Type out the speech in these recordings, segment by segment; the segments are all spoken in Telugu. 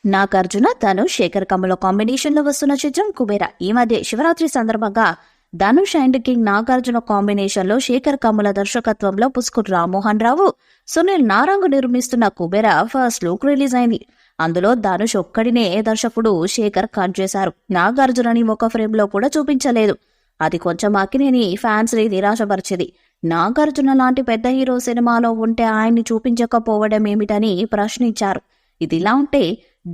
నాగార్జున, ధనుష్, శేఖర్ కమల కాంబినేషన్ లో వస్తున్న చిత్రం కుబేర. ఈ మధ్య శివరాత్రి సందర్భంగా Dhanush and king Nagarjuna combination లో శేఖర్ కమల దర్శకత్వంలో పుస్కుట్ రామ్మోహన్ రావు, సునీల్ నారంగ్ నిర్మిస్తున్న కుబేర ఫస్ట్ లుక్ రిలీజ్ అయింది. అందులో ధనుష్ ఒక్కడినే దర్శకుడు శేఖర్ కట్ చేశారు. నాగార్జునని ఒక ఫ్రేమ్ లో కూడా చూపించలేదు. అది కొంచెం అక్కినేని ఫ్యాన్స్ ని నిరాశపరిచింది. నాగార్జున లాంటి పెద్ద హీరో సినిమాలో ఉంటే ఆయన్ని చూపించకపోవడం ఏమిటని ప్రశ్నించారు. ఇదిలా ఉంటే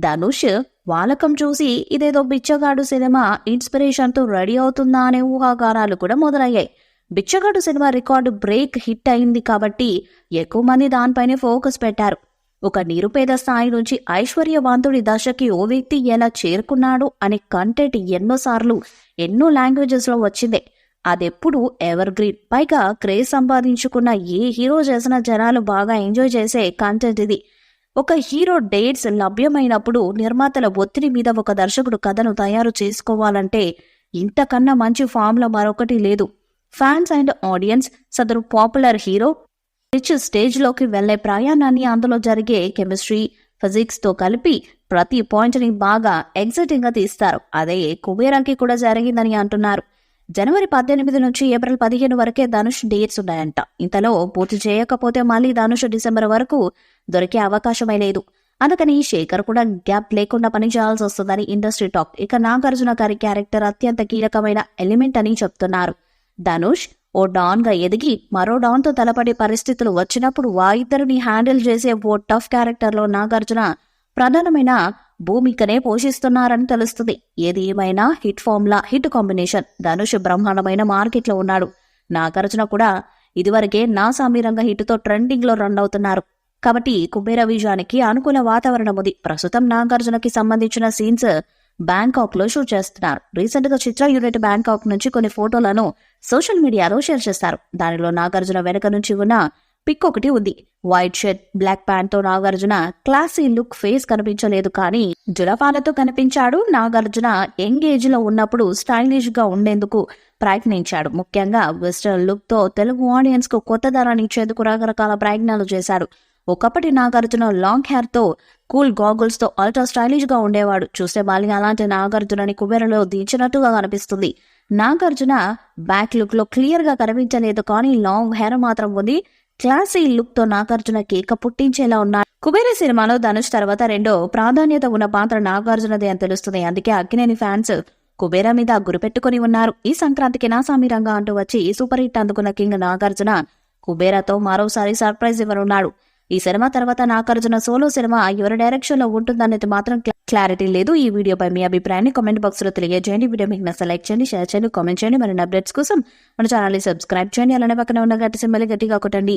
ధనుష్ వాలకం చూసి ఇదేదో బిచ్చగాడు సినిమా ఇన్స్పిరేషన్ తో రెడీ అవుతుందా అనే ఊహాగానాలు కూడా మొదలయ్యాయి. బిచ్చగాడు సినిమా రికార్డు బ్రేక్ హిట్ అయింది కాబట్టి ఎక్కువ మంది దానిపైనే ఫోకస్ పెట్టారు. ఒక నిరుపేద స్థాయి నుంచి ఐశ్వర్యవంతుడి దశకి ఓ వ్యక్తి ఎలా చేరుకున్నాడు అనే కంటెంట్ ఎన్నోసార్లు ఎన్నో లాంగ్వేజెస్ లో వచ్చిందే. అదెప్పుడు ఎవర్ గ్రీన్. పైగా క్రేజ్ సంపాదించుకున్న ఏ హీరో చేసిన జనాలు బాగా ఎంజాయ్ చేసే కంటెంట్ ఇది. ఒక హీరో డేట్స్ లభ్యమైనప్పుడు నిర్మాతల ఒత్తిడి మీద ఒక దర్శకుడు కథను తయారు చేసుకోవాలంటే ఇంతకన్నా మంచి ఫామ్లో మరొకటి లేదు. ఫ్యాన్స్ అండ్ ఆడియన్స్ సదరు పాపులర్ హీరో రిచ్ స్టేజ్లోకి వెళ్లే ప్రయాణాన్ని, అందులో జరిగే కెమిస్ట్రీ, ఫిజిక్స్ తో కలిపి ప్రతి పాయింట్ ని బాగా ఎగ్జైటింగ్ గా తీస్తారు. అదే కుబేరాకి కూడా జరిగిందని అంటున్నారు. జనవరి 18 నుంచి ఏప్రిల్ 15 వరకే ధనుష్ డేట్స్ ఉన్నాయంట. ఇంతలో పూర్తి చేయకపోతే మళ్ళీ ధనుష్ డిసెంబర్ వరకు దొరికే అవకాశమే లేదు. అందుకని శేఖర్ కూడా గ్యాప్ లేకుండా పనిచేయాల్సి వస్తుందని ఇండస్ట్రీ టాక్. ఇక నాగార్జున గారి క్యారెక్టర్ అత్యంత కీలకమైన ఎలిమెంట్ అని చెప్తున్నారు. ధనుష్ ఓ డాన్ గా ఎదిగి మరో డాన్ తో తలపడే పరిస్థితులు వచ్చినప్పుడు ఆ ఇద్దరిని హ్యాండిల్ చేసే ఓ టఫ్ క్యారెక్టర్ లో నాగార్జున ప్రధానమైన భూమికనే పోషిస్తున్నారని తెలుస్తుంది. ఏది ఏమైనా hit formula, hit combination. Dhanush బ్రహ్మాండమైన మార్కెట్ లో ఉన్నాడు. నాగార్జున కూడా ఇదివరకే నా సామీరంగా హిట్ తో ట్రెండింగ్ లో రన్ అవుతున్నారు. కాబట్టి కుబేర విజయానికి అనుకూల వాతావరణం ఉంది. ప్రస్తుతం నాగార్జునకి సంబంధించిన సీన్స్ బ్యాంకాక్ లో షూట్ చేస్తున్నారు. రీసెంట్ గా చిత్ర యూనిట్ బ్యాంకాక్ నుంచి కొన్ని ఫోటోలను సోషల్ మీడియాలో షేర్ చేస్తారు. దానిలో నాగార్జున వెనక నుంచి ఉన్న పిక్ ఒకటి ఉంది. వైట్ షర్ట్, బ్లాక్ ప్యాంట్ తో నాగార్జున క్లాసీ లుక్, ఫేస్ కనిపించలేదు కానీ జులపాలతో కనిపించాడు. నాగార్జున యంగ్ ఏజ్ లో ఉన్నప్పుడు స్టైలిష్ గా ఉండేందుకు ప్రయత్నించాడు. ముఖ్యంగా వెస్టర్న్ లుక్ తో తెలుగు ఆడియన్స్ కు కొత్త ధరాన్ని ఇచ్చేందుకు రకరకాల ప్రయత్నాలు చేశాడు. ఒకప్పటి నాగార్జున లాంగ్ హెయిర్ తో, కూల్ గాగుల్స్ తో అల్ట్రా స్టైలిష్ గా ఉండేవాడు. చూస్తే మళ్ళీ అలాంటి నాగార్జునని కుబేరలో దించినట్టుగా కనిపిస్తుంది. నాగార్జున బ్యాక్ లుక్ లో క్లియర్ గా కనిపించలేదు కానీ లాంగ్ హెయిర్ మాత్రం ఉంది. క్లాసీ లుక్ తో నాగార్జున కేక పుట్టించేలా ఉన్నాడు. కుబేర సినిమాలో ధనుష్ తర్వాత రెండో ప్రాధాన్యత ఉన్న పాత్ర నాగార్జునదే అని తెలుస్తుంది. అందుకే అక్కినేని ఫ్యాన్స్ కుబేర మీద గురిపెట్టుకుని ఉన్నారు. ఈ సంక్రాంతికి నా సామీరంగా అంటూ వచ్చి సూపర్ హిట్ అందుకున్న కింగ్ నాగార్జున కుబేరతో మరోసారి సర్ప్రైజ్ ఇవ్వనున్నాడు. ఈ సినిమా తర్వాత నాగార్జున సోలో సినిమా ఎవరి డైరెక్షన్ లో ఉంటుందనేది మాత్రం క్లారిటీ లేదు. ఈ వీడియోపై మీ అభిప్రాయాన్ని కామెంట్ బాక్స్ లో తెలియజేయండి. వీడియో మీకు నచ్చితే లైక్ చేయండి, షేర్ చేయండి, కామెంట్ చేయండి. మరిన్ని అప్డేట్స్ కోసం మన ఛానల్ ని సబ్స్క్రైబ్ చేయండి. అలానే పక్కన ఉన్న గట్టి సింబల్ గట్టిగా కొట్టండి.